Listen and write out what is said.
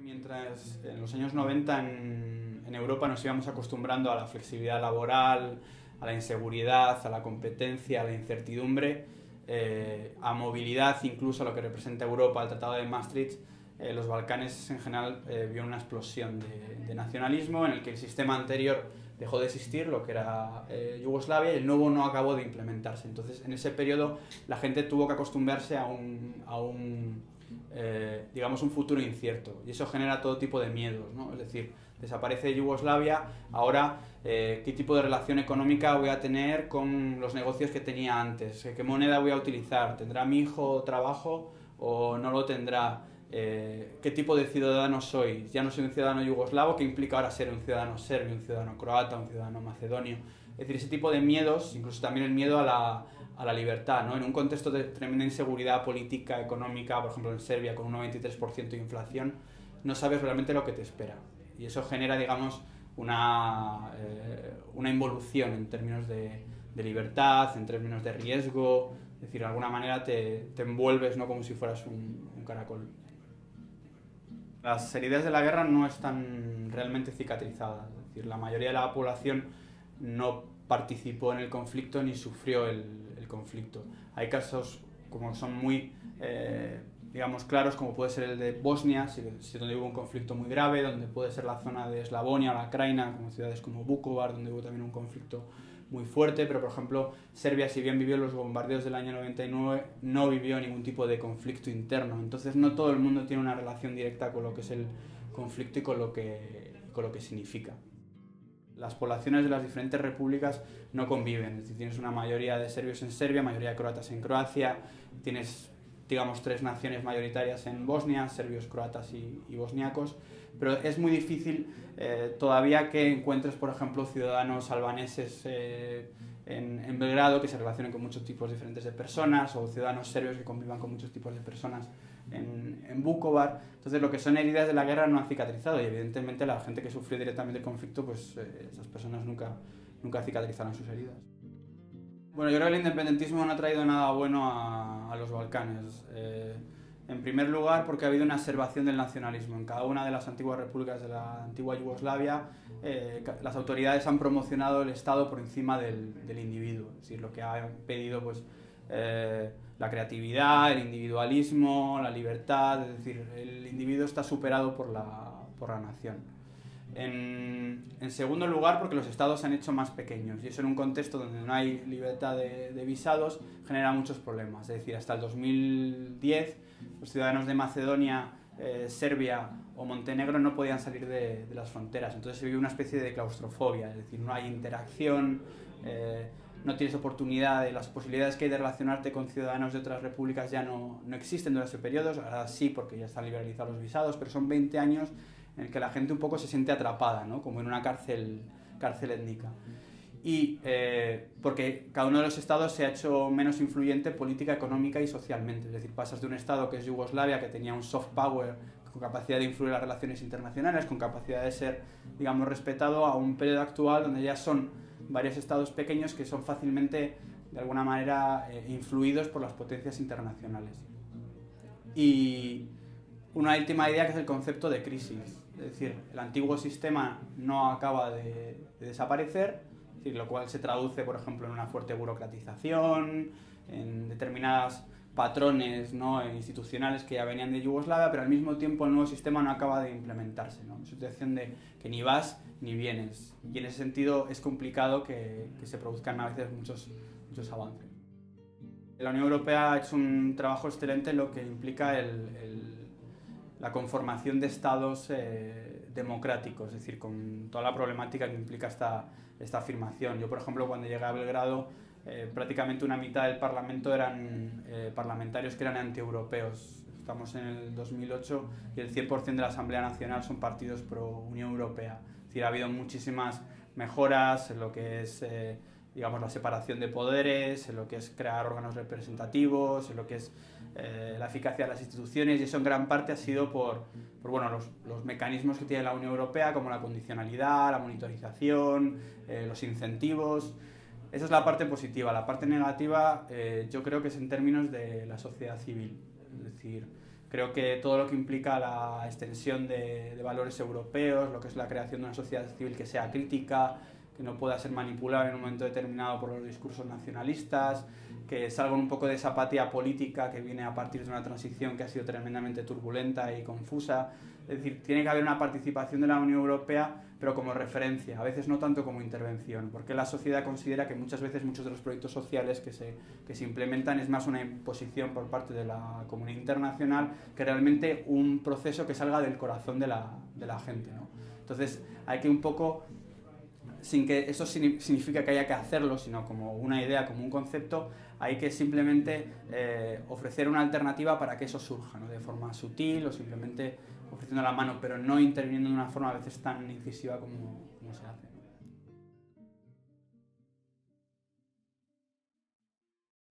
Mientras en los años 90 en Europa nos íbamos acostumbrando a la flexibilidad laboral, a la inseguridad, a la competencia, a la incertidumbre, a movilidad, incluso a lo que representa Europa, el Tratado de Maastricht, los Balcanes en general vieron una explosión de nacionalismo en el que el sistema anterior dejó de existir, lo que era Yugoslavia, y el nuevo no acabó de implementarse. Entonces, en ese periodo la gente tuvo que acostumbrarse digamos, un futuro incierto, y eso genera todo tipo de miedos, ¿no? Es decir, desaparece Yugoslavia, ahora qué tipo de relación económica voy a tener con los negocios que tenía antes, qué moneda voy a utilizar, tendrá mi hijo trabajo o no lo tendrá, qué tipo de ciudadano soy, ya no soy un ciudadano yugoslavo, qué implica ahora ser un ciudadano serbio, un ciudadano croata, un ciudadano macedonio. Es decir, ese tipo de miedos, incluso también el miedo a la libertad, ¿no? En un contexto de tremenda inseguridad política, económica, por ejemplo en Serbia con un 93% de inflación, no sabes realmente lo que te espera. Y eso genera, digamos, una involución en términos de libertad, en términos de riesgo. Es decir, de alguna manera te envuelves, ¿no?, como si fueras un caracol. Las heridas de la guerra no están realmente cicatrizadas. Es decir, la mayoría de la población no participó en el conflicto ni sufrió el conflicto. Hay casos como son muy, digamos, claros, como puede ser el de Bosnia, donde hubo un conflicto muy grave, donde puede ser la zona de Eslavonia o la Krajina, como ciudades como Vukovar, donde hubo también un conflicto muy fuerte, pero por ejemplo Serbia, si bien vivió los bombardeos del año 99, no vivió ningún tipo de conflicto interno. Entonces no todo el mundo tiene una relación directa con lo que es el conflicto y con lo que significa. Las poblaciones de las diferentes repúblicas no conviven, es decir, tienes una mayoría de serbios en Serbia, mayoría de croatas en Croacia, tienes, digamos, tres naciones mayoritarias en Bosnia, serbios, croatas y bosniacos, pero es muy difícil todavía que encuentres, por ejemplo, ciudadanos albaneses en Belgrado que se relacionen con muchos tipos diferentes de personas, o ciudadanos serbios que convivan con muchos tipos de personas en Vukovar. Entonces, lo que son heridas de la guerra no han cicatrizado, y evidentemente la gente que sufrió directamente el conflicto, pues esas personas nunca cicatrizaron sus heridas. Bueno, yo creo que el independentismo no ha traído nada bueno a los Balcanes. En primer lugar, porque ha habido una exacerbación del nacionalismo. En cada una de las antiguas repúblicas de la antigua Yugoslavia, las autoridades han promocionado el Estado por encima del individuo. Es decir, lo que ha pedido, pues, la creatividad, el individualismo, la libertad. Es decir, el individuo está superado por la nación. En segundo lugar, porque los estados se han hecho más pequeños, y eso en un contexto donde no hay libertad de visados genera muchos problemas. Es decir, hasta el 2010 los ciudadanos de Macedonia, Serbia o Montenegro no podían salir de las fronteras, entonces se vive una especie de claustrofobia, es decir, no hay interacción, no tienes oportunidad, las posibilidades que hay de relacionarte con ciudadanos de otras repúblicas ya no existen durante ese periodo. Ahora sí, porque ya están liberalizados los visados, pero son 20 años en el que la gente un poco se siente atrapada, ¿no?, como en una cárcel étnica. Y porque cada uno de los estados se ha hecho menos influyente política, económica y socialmente. Es decir, pasas de un estado que es Yugoslavia, que tenía un soft power, con capacidad de influir en las relaciones internacionales, con capacidad de ser, digamos, respetado, a un periodo actual donde ya son varios estados pequeños que son fácilmente, de alguna manera, influidos por las potencias internacionales. Y una última idea, que es el concepto de crisis. Es decir, el antiguo sistema no acaba de desaparecer, es decir, lo cual se traduce, por ejemplo, en una fuerte burocratización, en determinados patrones, ¿no?, institucionales que ya venían de Yugoslavia, pero al mismo tiempo el nuevo sistema no acaba de implementarse, ¿no? Es una situación de que ni vas ni vienes, y en ese sentido es complicado que se produzcan a veces muchos avances. La Unión Europea ha hecho un trabajo excelente en lo que implica la conformación de estados democráticos, es decir, con toda la problemática que implica esta afirmación. Yo, por ejemplo, cuando llegué a Belgrado, prácticamente una mitad del Parlamento eran parlamentarios que eran antieuropeos. Estamos en el 2008 y el 100% de la Asamblea Nacional son partidos pro Unión Europea. Es decir, ha habido muchísimas mejoras en lo que es, digamos, la separación de poderes, en lo que es crear órganos representativos, en lo que es la eficacia de las instituciones, y eso en gran parte ha sido por bueno, los mecanismos que tiene la Unión Europea, como la condicionalidad, la monitorización, los incentivos. Esa es la parte positiva. La parte negativa yo creo que es en términos de la sociedad civil. Es decir, Creo que todo lo que implica la extensión de valores europeos, lo que es la creación de una sociedad civil que sea crítica, que no pueda ser manipulada en un momento determinado por los discursos nacionalistas, que salgan un poco de esa apatía política que viene a partir de una transición que ha sido tremendamente turbulenta y confusa. Es decir, tiene que haber una participación de la Unión Europea, pero como referencia, a veces no tanto como intervención, porque la sociedad considera que muchas veces muchos de los proyectos sociales que se implementan es más una imposición por parte de la comunidad internacional que realmente un proceso que salga del corazón de la gente, ¿no? Entonces hay que un poco, sin que eso significa que haya que hacerlo, sino como una idea, como un concepto, hay que simplemente ofrecer una alternativa para que eso surja, ¿no? De forma sutil o simplemente ofreciendo la mano, pero no interviniendo de una forma a veces tan incisiva como se hace.